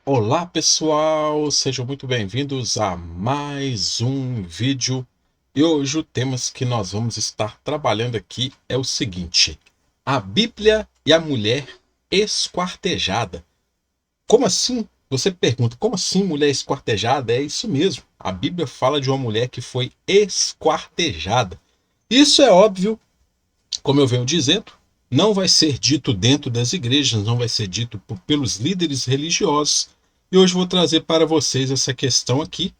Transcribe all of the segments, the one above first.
Olá pessoal, sejam muito bem-vindos a mais um vídeo. E hoje o tema que nós vamos estar trabalhando aqui é o seguinte: a Bíblia e a mulher esquartejada. Como assim? Você pergunta, como assim mulher esquartejada? É isso mesmo. A Bíblia fala de uma mulher que foi esquartejada. Isso é óbvio, como eu venho dizendo, não vai ser dito dentro das igrejas, não vai ser dito pelos líderes religiosos. E hoje vou trazer para vocês essa questão aqui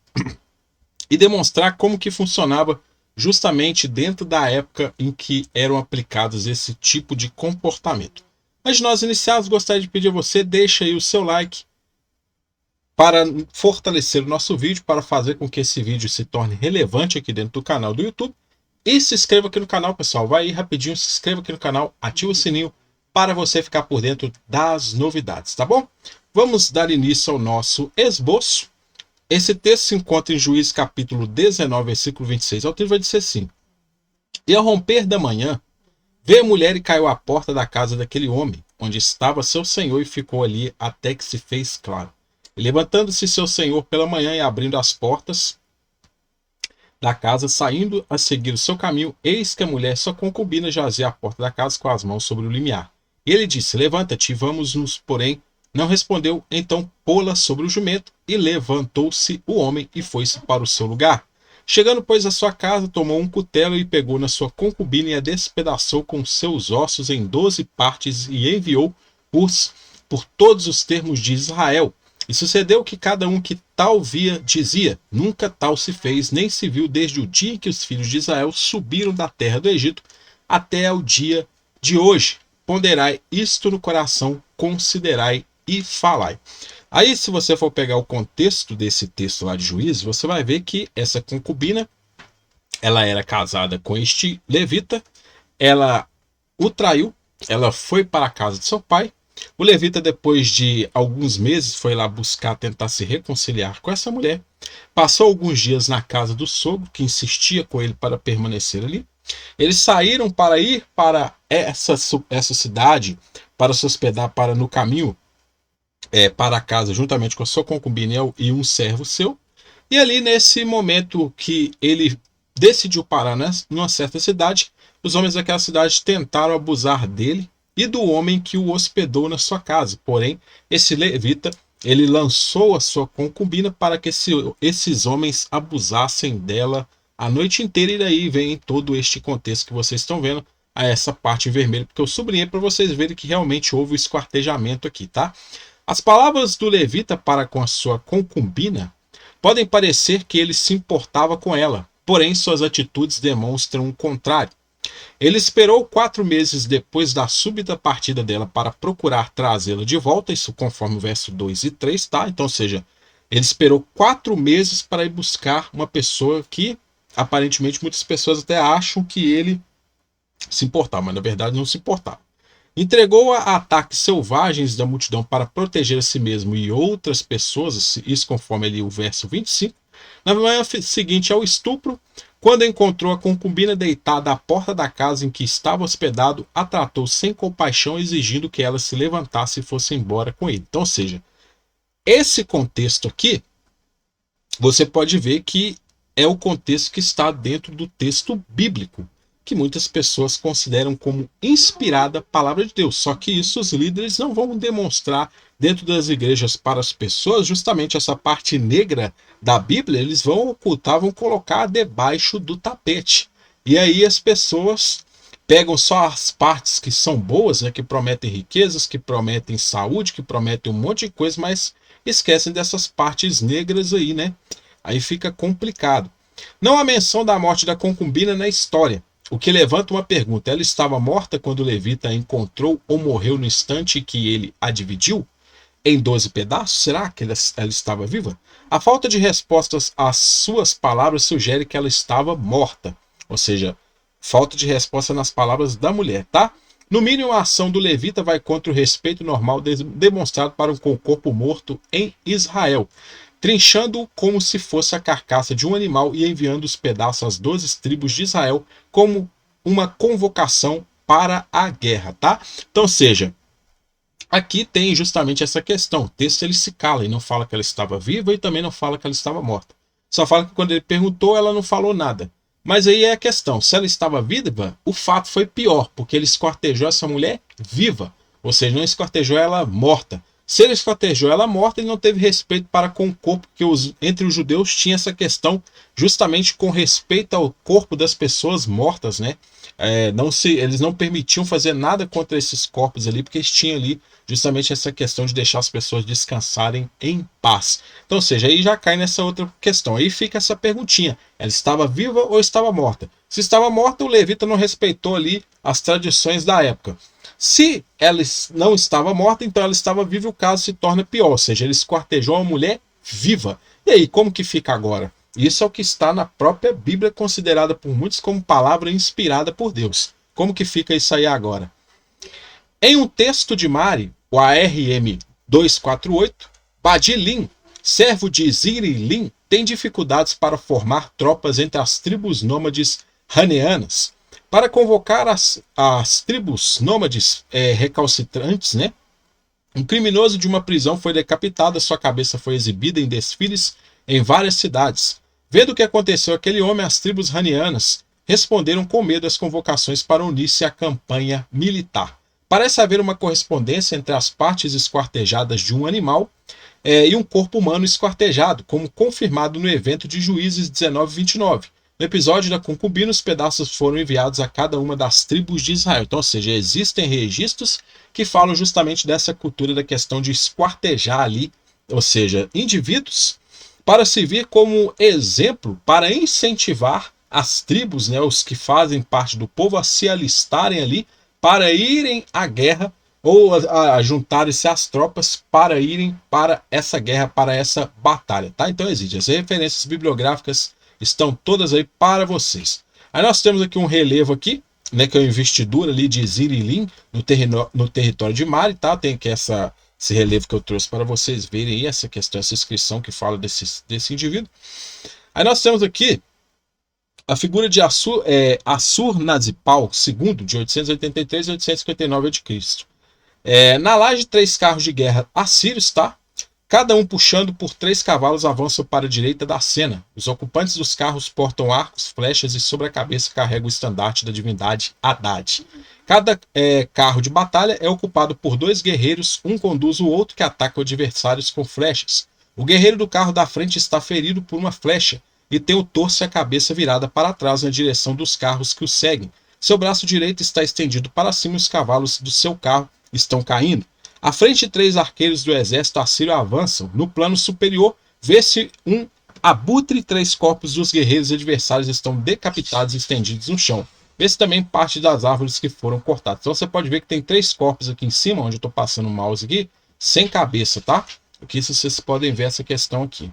e demonstrar como que funcionava justamente dentro da época em que eram aplicados esse tipo de comportamento. Antes de nós iniciarmos, gostaria de pedir a você, deixa aí o seu like para fortalecer o nosso vídeo, para fazer com que esse vídeo se torne relevante aqui dentro do canal do YouTube. E se inscreva aqui no canal, pessoal. Vai aí rapidinho, se inscreva aqui no canal, ativa o sininho para você ficar por dentro das novidades, tá bom? Vamos dar início ao nosso esboço. Esse texto se encontra em Juízes capítulo 19, versículo 26. O texto vai dizer assim: E ao romper da manhã, veio a mulher e caiu à porta da casa daquele homem, onde estava seu senhor, e ficou ali até que se fez claro. E levantando-se seu senhor pela manhã e abrindo as portas da casa, saindo a seguir o seu caminho, eis que a mulher, sua concubina, jazia à porta da casa com as mãos sobre o limiar. E ele disse: Levanta-te, vamos-nos, porém, não respondeu. Então pô-la sobre o jumento, e levantou-se o homem e foi-se para o seu lugar. Chegando, pois, à sua casa, tomou um cutelo e pegou na sua concubina e a despedaçou com seus ossos em 12 partes e enviou-os por todos os termos de Israel. E sucedeu que cada um que tal via dizia: Nunca tal se fez, nem se viu desde o dia em que os filhos de Israel subiram da terra do Egito até o dia de hoje. Ponderai isto no coração, considerai e falai. Aí, se você for pegar o contexto desse texto lá de Juízes, você vai ver que essa concubina, ela era casada com este levita, ela o traiu, ela foi para a casa de seu pai. O levita, depois de alguns meses, foi lá buscar tentar se reconciliar com essa mulher. Passou alguns dias na casa do sogro, que insistia com ele para permanecer ali. Eles saíram para ir para essa cidade, para se hospedar, para no caminho para casa, juntamente com a sua concubina e um servo seu. E ali, nesse momento que ele decidiu parar numa certa cidade, os homens daquela cidade tentaram abusar dele e do homem que o hospedou na sua casa. Porém, esse levita, ele lançou a sua concubina para que esses homens abusassem dela a noite inteira. E daí vem todo este contexto que vocês estão vendo, a essa parte em vermelho, porque eu sublinhei para vocês verem que realmente houve o esquartejamento aqui, tá? As palavras do levita para com a sua concubina podem parecer que ele se importava com ela, porém suas atitudes demonstram o contrário. Ele esperou 4 meses depois da súbita partida dela para procurar trazê-la de volta, isso conforme o verso 2 e 3, tá? Então, ou seja, ele esperou 4 meses para ir buscar uma pessoa que, aparentemente, muitas pessoas até acham que ele se importava, mas na verdade não se importava. Entregou a ataques selvagens da multidão para proteger a si mesmo e outras pessoas, isso conforme ali o verso 25. Na manhã seguinte ao estupro, quando encontrou a concubina deitada à porta da casa em que estava hospedado, a tratou sem compaixão, exigindo que ela se levantasse e fosse embora com ele. Então, ou seja, esse contexto aqui, você pode ver que é o contexto que está dentro do texto bíblico, que muitas pessoas consideram como inspirada a palavra de Deus. Só que isso os líderes não vão demonstrar dentro das igrejas para as pessoas, justamente essa parte negra da Bíblia, eles vão ocultar, vão colocar debaixo do tapete. E aí as pessoas pegam só as partes que são boas, né, que prometem riquezas, que prometem saúde, que prometem um monte de coisa, mas esquecem dessas partes negras aí, né? Aí fica complicado. Não há menção da morte da concubina na história, o que levanta uma pergunta: ela estava morta quando o levita a encontrou ou morreu no instante que ele a dividiu em 12 pedaços? Será que ela estava viva? A falta de respostas às suas palavras sugere que ela estava morta, ou seja, falta de resposta nas palavras da mulher, tá? No mínimo, a ação do levita vai contra o respeito normal demonstrado para um corpo morto em Israel, trinchando-o como se fosse a carcaça de um animal e enviando os pedaços às 12 tribos de Israel como uma convocação para a guerra, tá? Então, seja, Aqui tem justamente essa questão. O texto ele se cala e não fala que ela estava viva e também não fala que ela estava morta. Só fala que quando ele perguntou, ela não falou nada. Mas aí é a questão, se ela estava viva, o fato foi pior, porque ele esquartejou essa mulher viva, ou seja, não esquartejou ela morta. Se ele esquartejou ela morta, ele não teve respeito para com o corpo, porque entre os judeus tinha essa questão justamente com respeito ao corpo das pessoas mortas, né? Eles não permitiam fazer nada contra esses corpos ali, porque eles tinham ali justamente essa questão de deixar as pessoas descansarem em paz. Então, ou seja, aí já cai nessa outra questão. Aí fica essa perguntinha: ela estava viva ou estava morta? Se estava morta, o levita não respeitou ali as tradições da época. Se ela não estava morta, então ela estava viva e o caso se torna pior, ou seja, ele esquartejou uma mulher viva. E aí, como que fica agora? Isso é o que está na própria Bíblia, considerada por muitos como palavra inspirada por Deus. Como que fica isso aí agora? Em um texto de Mari, o ARM 248, Badilin, servo de Zirilin, tem dificuldades para formar tropas entre as tribos nômades haneanas. Para convocar as tribos nômades recalcitrantes, né? Um criminoso de uma prisão foi decapitado, sua cabeça foi exibida em desfiles em várias cidades. Vendo o que aconteceu àquele homem, as tribos haneanas responderam com medo às convocações para unir-se à campanha militar. Parece haver uma correspondência entre as partes esquartejadas de um animal e um corpo humano esquartejado, como confirmado no evento de Juízes 19:29. No episódio da concubina, os pedaços foram enviados a cada uma das tribos de Israel. Então, ou seja, existem registros que falam justamente dessa cultura da questão de esquartejar ali, ou seja, indivíduos, para servir como exemplo, para incentivar as tribos, né, os que fazem parte do povo, a se alistarem ali para irem à guerra ou a juntarem-se às tropas para irem para essa guerra, para essa batalha, tá? Então existem as referências bibliográficas, estão todas aí para vocês. Aí nós temos aqui um relevo aqui, né, que é a investidura ali de Zirilim no território de Mari, tá? Tem aqui esse relevo que eu trouxe para vocês verem aí, essa questão, essa inscrição que fala desse indivíduo. Aí nós temos aqui a figura de Assur-Nazipal II, de 883 a 859 a.C. Na laje, 3 carros de guerra assírios, tá? Cada um puxando por 3 cavalos avançam para a direita da cena. Os ocupantes dos carros portam arcos, flechas e sobre a cabeça carregam o estandarte da divindade Haddad. Cada carro de batalha é ocupado por 2 guerreiros, um conduz o outro que ataca adversários com flechas. O guerreiro do carro da frente está ferido por uma flecha e tem o torso e a cabeça virada para trás na direção dos carros que o seguem. Seu braço direito está estendido para cima e os cavalos do seu carro estão caindo. À frente, 3 arqueiros do exército assírio avançam. No plano superior, vê-se um abutre e 3 corpos dos guerreiros adversários estão decapitados e estendidos no chão. Vê-se também parte das árvores que foram cortadas. Então você pode ver que tem 3 corpos aqui em cima, onde eu estou passando o mouse aqui, sem cabeça, tá? Aqui vocês podem ver essa questão aqui.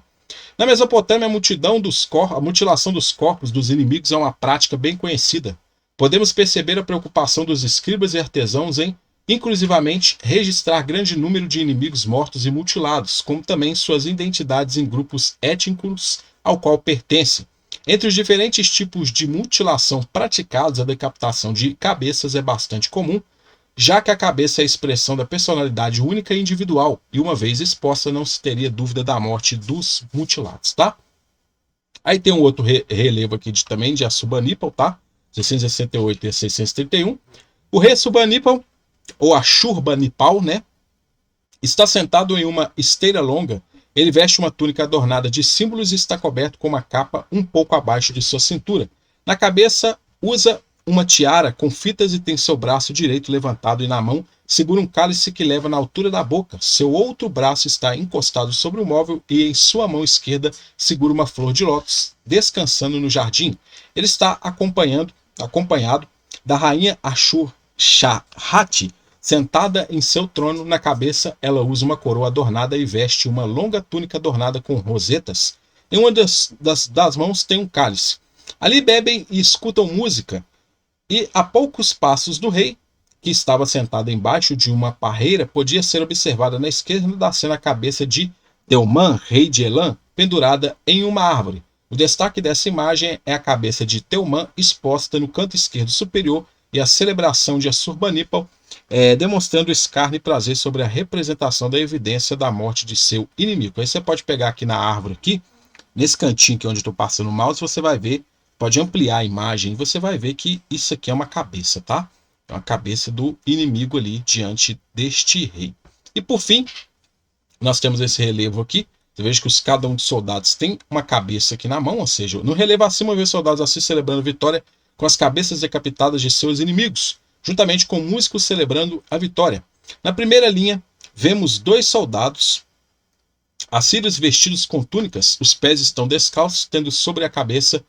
Na Mesopotâmia, a mutilação dos corpos dos inimigos é uma prática bem conhecida. Podemos perceber a preocupação dos escribas e artesãos em inclusivamente registrar grande número de inimigos mortos e mutilados, como também suas identidades em grupos étnicos ao qual pertencem. Entre os diferentes tipos de mutilação praticados, a decapitação de cabeças é bastante comum, já que a cabeça é a expressão da personalidade única e individual, e uma vez exposta não se teria dúvida da morte dos mutilados, tá? Aí tem um outro relevo aqui também de Assurbanipal, tá? 668 e 631. O rei Assurbanipal, ou Ashurbanipal, né? Está sentado em uma esteira longa. Ele veste uma túnica adornada de símbolos e está coberto com uma capa um pouco abaixo de sua cintura. Na cabeça, usa uma tiara com fitas e tem seu braço direito levantado e na mão segura um cálice que leva na altura da boca. Seu outro braço está encostado sobre o móvel e em sua mão esquerda segura uma flor de lótus, descansando no jardim. Ele está acompanhado da rainha Ashur-Shahati, sentada em seu trono. Na cabeça, ela usa uma coroa adornada e veste uma longa túnica adornada com rosetas. Em uma das mãos tem um cálice. Ali bebem e escutam música. E a poucos passos do rei, que estava sentado embaixo de uma parreira, podia ser observada na esquerda da cena a cabeça de Teumã, rei de Elam, pendurada em uma árvore. O destaque dessa imagem é a cabeça de Teumã exposta no canto esquerdo superior e a celebração de Assurbanipal demonstrando escárnio e prazer sobre a representação da evidência da morte de seu inimigo. Aí você pode pegar aqui na árvore, aqui, nesse cantinho aqui onde eu estou passando o mouse, você vai ver, pode ampliar a imagem, e você vai ver que isso aqui é uma cabeça, tá? É uma cabeça do inimigo ali diante deste rei. E por fim, nós temos esse relevo aqui. Você veja que cada um dos soldados tem uma cabeça aqui na mão, ou seja, no relevo acima, vê os soldados assim celebrando vitória com as cabeças decapitadas de seus inimigos, juntamente com músicos celebrando a vitória. Na primeira linha, vemos 2 soldados assírios vestidos com túnicas, os pés estão descalços, tendo sobre a cabeça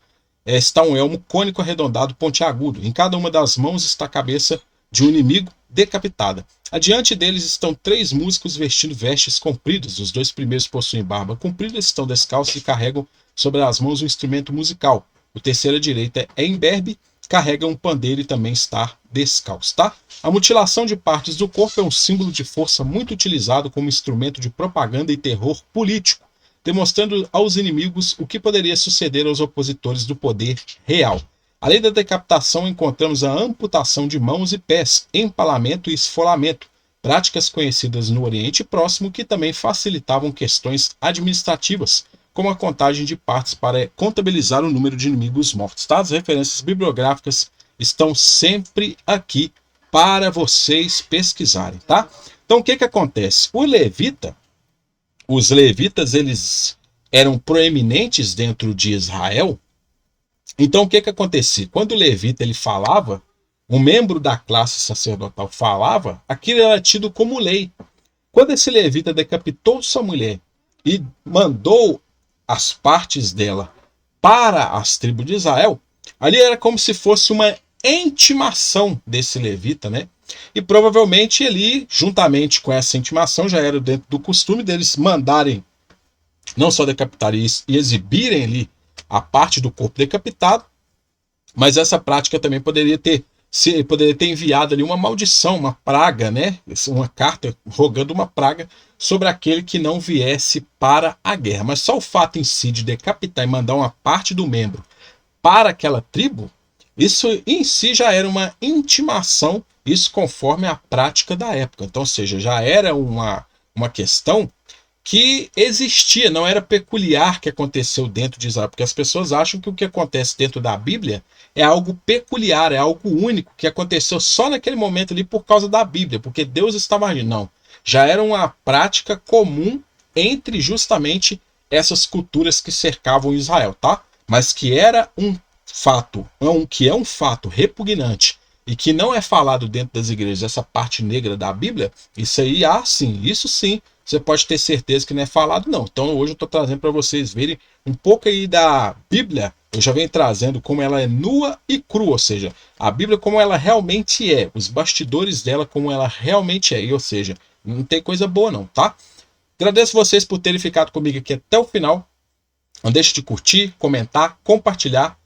está um elmo cônico arredondado pontiagudo. Em cada uma das mãos está a cabeça de um inimigo decapitada. Adiante deles estão 3 músicos vestindo vestes compridas. Os 2 primeiros possuem barba comprida, estão descalços e carregam sobre as mãos um instrumento musical. O terceiro à direita é imberbe, carrega um pandeiro e também está descalço, tá? A mutilação de partes do corpo é um símbolo de força muito utilizado como instrumento de propaganda e terror político, demonstrando aos inimigos o que poderia suceder aos opositores do poder real. Além da decapitação, encontramos a amputação de mãos e pés, empalamento e esfolamento, práticas conhecidas no Oriente Próximo que também facilitavam questões administrativas, como a contagem de partes para contabilizar o número de inimigos mortos. Tá? As referências bibliográficas estão sempre aqui para vocês pesquisarem, tá? Então o que acontece? Os levitas, eles eram proeminentes dentro de Israel. Então o que acontecia? Quando o levita ele falava, um membro da classe sacerdotal falava, aquilo era tido como lei. Quando esse levita decapitou sua mulher e mandou as partes dela para as tribos de Israel, ali era como se fosse uma intimação desse levita, né? E provavelmente ele, juntamente com essa intimação, já era dentro do costume deles mandarem não só decapitarem e exibirem ali a parte do corpo decapitado, mas essa prática também poderia ter enviado ali uma maldição, uma praga, né? Uma carta rogando uma praga sobre aquele que não viesse para a guerra. Mas só o fato em si de decapitar e mandar uma parte do membro para aquela tribo, isso em si já era uma intimação, isso conforme a prática da época. Então, ou seja, já era uma questão que existia, não era peculiar que aconteceu dentro de Israel, porque as pessoas acham que o que acontece dentro da Bíblia é algo peculiar, é algo único, que aconteceu só naquele momento ali por causa da Bíblia, porque Deus estava agindo. Não, já era uma prática comum entre justamente essas culturas que cercavam Israel, tá? Mas que era um fato, que é um fato repugnante e que não é falado dentro das igrejas, essa parte negra da Bíblia, isso aí, sim, isso sim, você pode ter certeza que não é falado, não. Então hoje eu estou trazendo para vocês verem um pouco aí da Bíblia. Eu já venho trazendo como ela é nua e crua, ou seja, a Bíblia como ela realmente é, os bastidores dela como ela realmente é, ou seja, não tem coisa boa não, tá? Agradeço vocês por terem ficado comigo aqui até o final. Não deixe de curtir, comentar, compartilhar.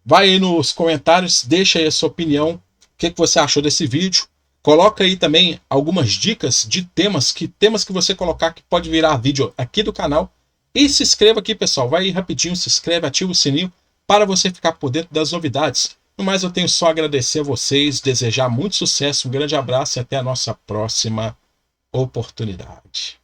Vai aí nos comentários, deixa aí a sua opinião, o que você achou desse vídeo. Coloca aí também algumas dicas de temas que você colocar que pode virar vídeo aqui do canal. E se inscreva aqui, pessoal. Vai aí rapidinho, se inscreve, ativa o sininho para você ficar por dentro das novidades. No mais, eu tenho só a agradecer a vocês, desejar muito sucesso, um grande abraço e até a nossa próxima oportunidade.